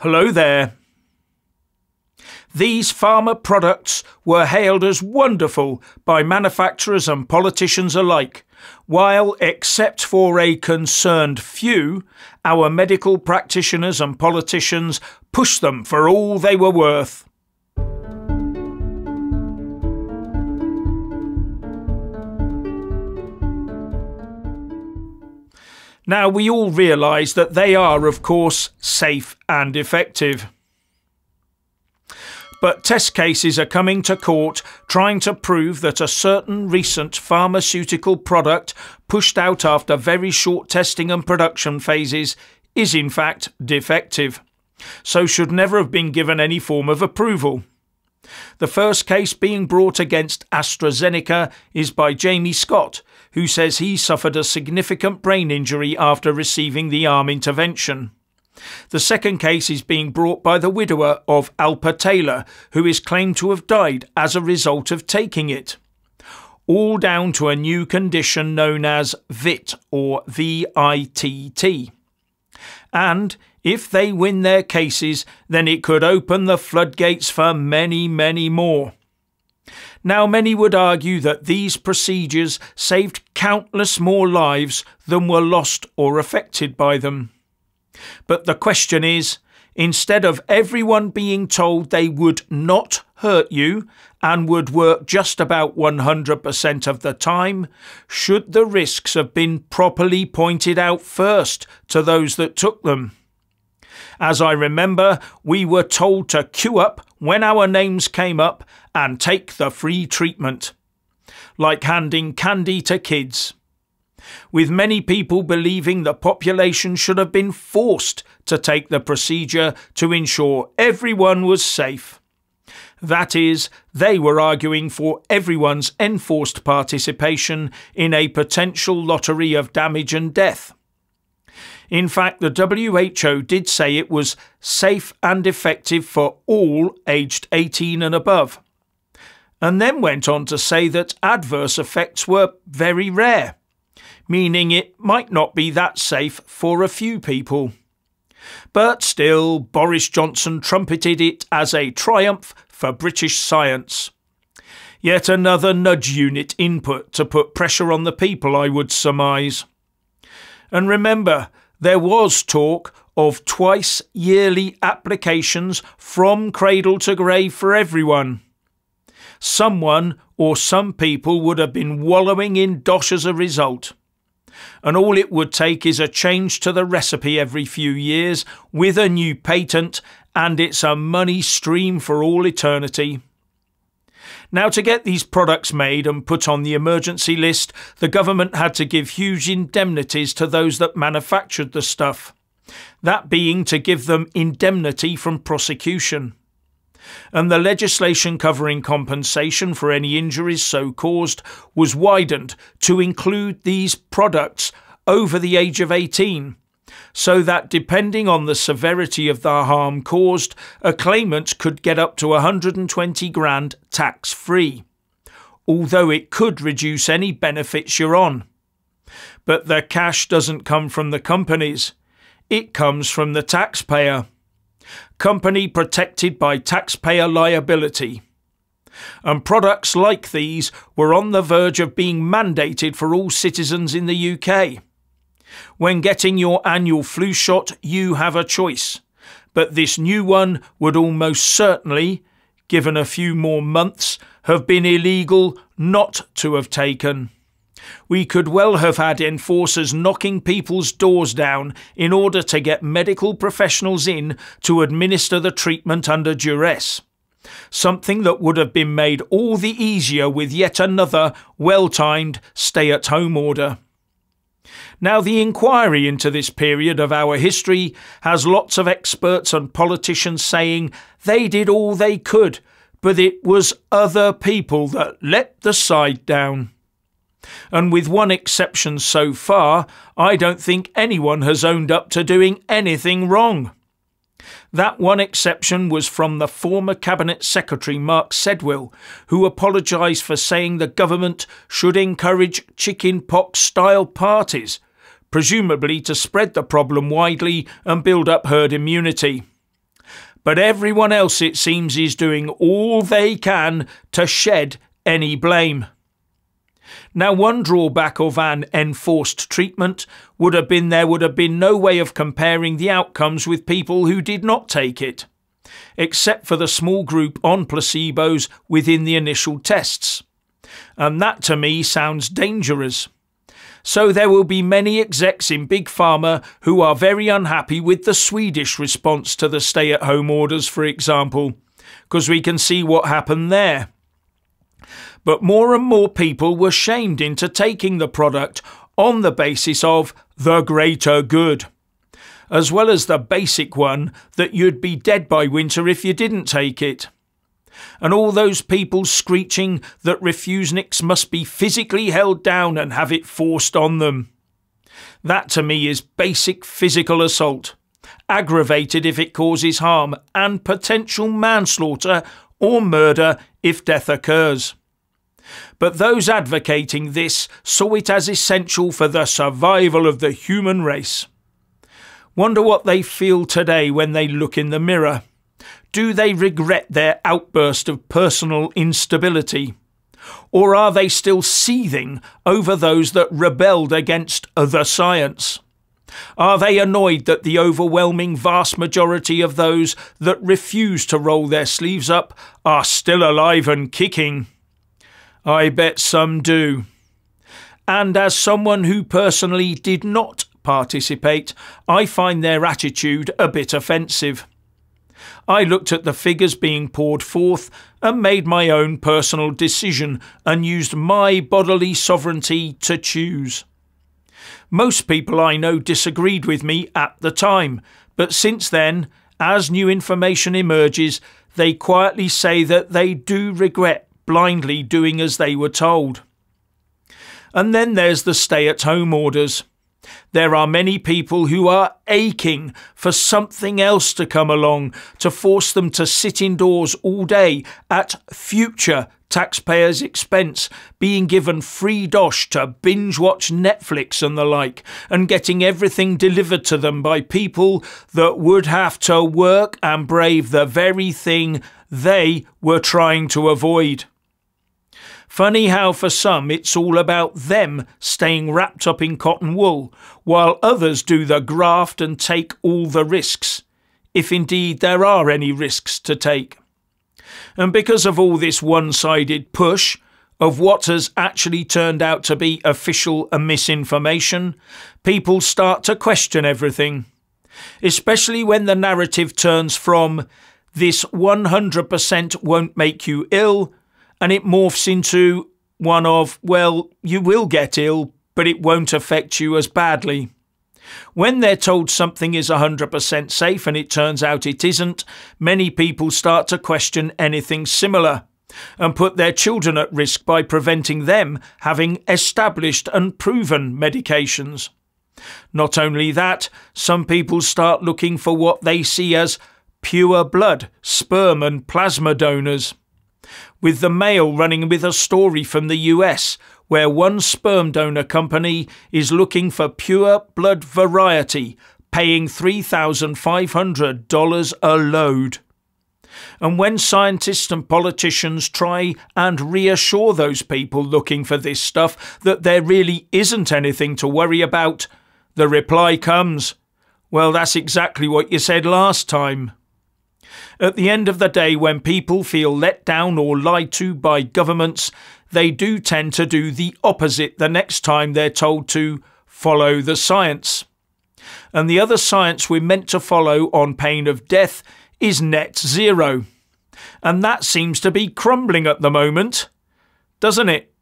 Hello there. These pharma products were hailed as wonderful by manufacturers and politicians alike, while, except for a concerned few, our medical practitioners and politicians pushed them for all they were worth. Now, we all realise that they are, of course, safe and effective. But test cases are coming to court trying to prove that a certain recent pharmaceutical product pushed out after very short testing and production phases is in fact defective, so should never have been given any form of approval. The first case being brought against AstraZ is by Jamie Scott, who says he suffered a significant brain injury after receiving the arm intervention. The second case is being brought by the widower of Alpa Taylor, who is claimed to have died as a result of taking it. All down to a new condition known as VITT or VITT. And if they win their cases, then it could open the floodgates for many, many more. Now, many would argue that these procedures saved countless more lives than were lost or affected by them. But the question is, instead of everyone being told they would not hurt you and would work just about 100% of the time, should the risks have been properly pointed out first to those that took them? As I remember, we were told to queue up when our names came up and take the free treatment, like handing candy to kids, with many people believing the population should have been forced to take the procedure to ensure everyone was safe. That is, they were arguing for everyone's enforced participation in a potential lottery of damage and death. In fact, the WHO did say it was safe and effective for all aged 18 and above, and then went on to say that adverse effects were very rare, meaning it might not be that safe for a few people. But still, Boris Johnson trumpeted it as a triumph for British science. Yet another nudge unit input to put pressure on the people, I would surmise. And remember, there was talk of twice yearly applications from cradle to grave for everyone. Someone or some people would have been wallowing in dosh as a result. And all it would take is a change to the recipe every few years with a new patent, and it's a money stream for all eternity. Now, to get these products made and put on the emergency list, the government had to give huge indemnities to those that manufactured the stuff, that being to give them indemnity from prosecution. And the legislation covering compensation for any injuries so caused was widened to include these products over the age of 18, so that depending on the severity of the harm caused, a claimant could get up to 120 grand tax-free, although it could reduce any benefits you're on. But the cash doesn't come from the companies, it comes from the taxpayer. Company protected by taxpayer liability. And products like these were on the verge of being mandated for all citizens in the UK. When getting your annual flu shot, you have a choice, but this new one would almost certainly, given a few more months, have been illegal not to have taken. We could well have had enforcers knocking people's doors down in order to get medical professionals in to administer the treatment under duress, something that would have been made all the easier with yet another well-timed stay-at-home order. Now, the inquiry into this period of our history has lots of experts and politicians saying they did all they could, but it was other people that let the side down. And with one exception so far, I don't think anyone has owned up to doing anything wrong. That one exception was from the former Cabinet Secretary Mark Sedwill, who apologised for saying the government should encourage chicken pox-style parties, presumably to spread the problem widely and build up herd immunity. But everyone else, it seems, is doing all they can to shed any blame. Now, one drawback of an enforced treatment would have been there would have been no way of comparing the outcomes with people who did not take it, except for the small group on placebos within the initial tests. And that to me sounds dangerous. So there will be many execs in Big Pharma who are very unhappy with the Swedish response to the stay-at-home orders, for example, because we can see what happened there. But more and more people were shamed into taking the product on the basis of the greater good, as well as the basic one that you'd be dead by winter if you didn't take it. And all those people screeching that refuseniks must be physically held down and have it forced on them. That to me is basic physical assault, aggravated if it causes harm, and potential manslaughter or murder if death occurs. But those advocating this saw it as essential for the survival of the human race. Wonder what they feel today when they look in the mirror. Do they regret their outburst of personal instability? Or are they still seething over those that rebelled against the science? Are they annoyed that the overwhelming vast majority of those that refuse to roll their sleeves up are still alive and kicking? I bet some do. And as someone who personally did not participate, I find their attitude a bit offensive. I looked at the figures being poured forth and made my own personal decision and used my bodily sovereignty to choose. Most people I know disagreed with me at the time, but since then, as new information emerges, they quietly say that they do regret blindly doing as they were told. And then there's the stay-at-home orders. There are many people who are aching for something else to come along to force them to sit indoors all day at future taxpayers' expense, being given free dosh to binge-watch Netflix and the like, and getting everything delivered to them by people that would have to work and brave the very thing they were trying to avoid. Funny how for some it's all about them staying wrapped up in cotton wool, while others do the graft and take all the risks, if indeed there are any risks to take. And because of all this one-sided push of what has actually turned out to be official and misinformation, people start to question everything, especially when the narrative turns from "this 100% won't make you ill" and it morphs into one of, well, you will get ill, but it won't affect you as badly. When they're told something is 100% safe and it turns out it isn't, many people start to question anything similar and put their children at risk by preventing them having established and proven medications. Not only that, some people start looking for what they see as pure blood, sperm and plasma donors, with the Mail running with a story from the US where one sperm donor company is looking for pure blood variety, paying $3,500 a load. And when scientists and politicians try and reassure those people looking for this stuff that there really isn't anything to worry about, the reply comes, well, that's exactly what you said last time. At the end of the day, when people feel let down or lied to by governments, they do tend to do the opposite the next time they're told to follow the science. And the other science we're meant to follow on pain of death is net zero. And that seems to be crumbling at the moment, doesn't it?